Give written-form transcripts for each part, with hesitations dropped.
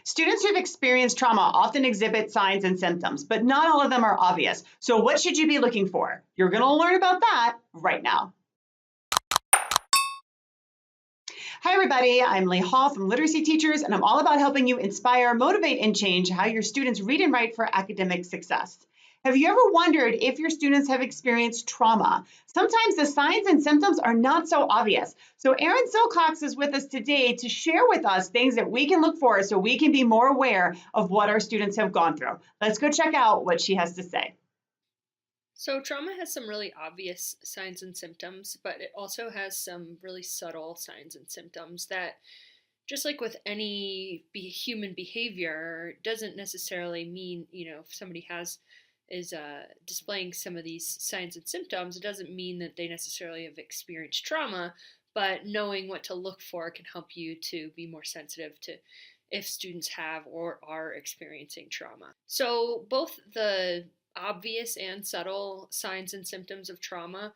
Students who've experienced trauma often exhibit signs and symptoms, but not all of them are obvious. So what should you be looking for? You're going to learn about that right now. Hi everybody, I'm Leigh from Literacy Teachers, and I'm all about helping you inspire, motivate, and change how your students read and write for academic success. Have you ever wondered if your students have experienced trauma? Sometimes the signs and symptoms are not so obvious. So Erin Silcox is with us today to share with us things that we can look for so we can be more aware of what our students have gone through. Let's go check out what she has to say. So, trauma has some really obvious signs and symptoms, but it also has some really subtle signs and symptoms that, just like with any human behavior, doesn't necessarily mean, if somebody is displaying some of these signs and symptoms, it doesn't mean that they necessarily have experienced trauma, but knowing what to look for can help you to be more sensitive to if students have or are experiencing trauma. So, both the obvious and subtle signs and symptoms of trauma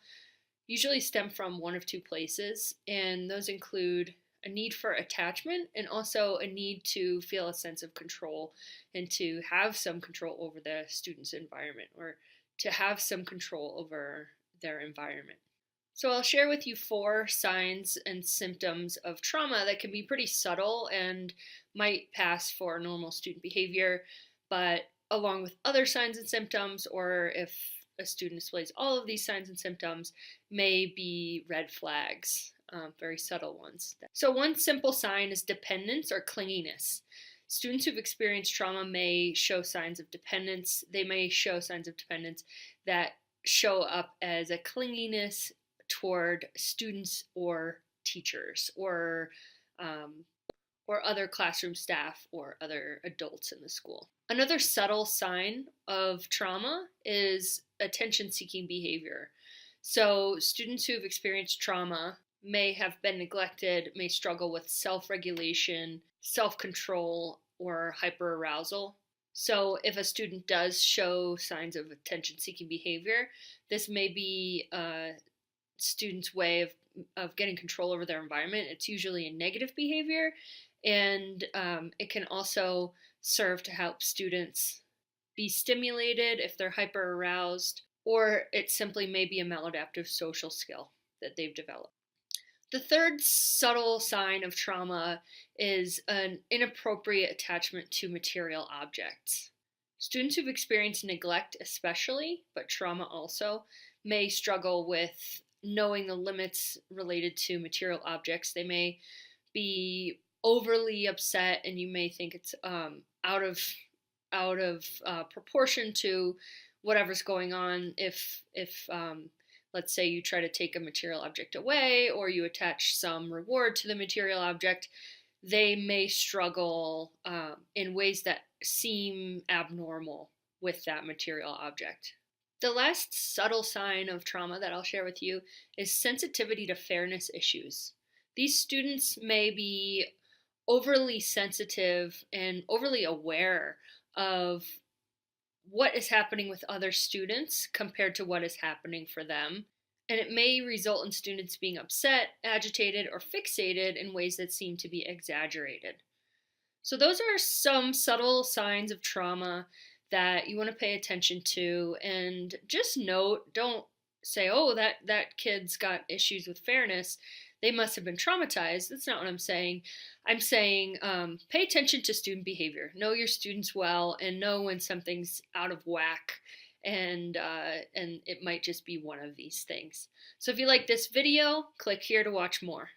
usually stem from one of two places, and those include a need for attachment and also a need to feel a sense of control and to have some control over the student's environment or to have some control over their environment. So I'll share with you 4 signs and symptoms of trauma that can be pretty subtle and might pass for normal student behavior, but along with other signs and symptoms, or if a student displays all of these signs and symptoms, may be red flags, very subtle ones. So one simple sign is dependence or clinginess. Students who've experienced trauma may show signs of dependence. They may show signs of dependence that show up as a clinginess toward students or teachers or other classroom staff or other adults in the school. Another subtle sign of trauma is attention-seeking behavior. So students who have experienced trauma may have been neglected, may struggle with self-regulation, self-control, or hyperarousal. So if a student does show signs of attention-seeking behavior, this may be a student's way of getting control over their environment. It's usually a negative behavior, and it can also serve to help students be stimulated if they're hyper aroused, or it simply may be a maladaptive social skill that they've developed. The third subtle sign of trauma is an inappropriate attachment to material objects. Students who've experienced neglect especially, but trauma also, may struggle with knowing the limits related to material objects. They may be overly upset, and you may think it's out of proportion to whatever's going on. If let's say you try to take a material object away, or you attach some reward to the material object, they may struggle in ways that seem abnormal with that material object. The last subtle sign of trauma that I'll share with you is sensitivity to fairness issues. These students may be overly sensitive and overly aware of what is happening with other students compared to what is happening for them. And it may result in students being upset, agitated, or fixated in ways that seem to be exaggerated. So those are some subtle signs of trauma that you want to pay attention to, and just note, don't say, oh, that kid's got issues with fairness, they must have been traumatized. That's not what I'm saying. I'm saying pay attention to student behavior. Know your students well and know when something's out of whack, and it might just be one of these things. So if you like this video, click here to watch more.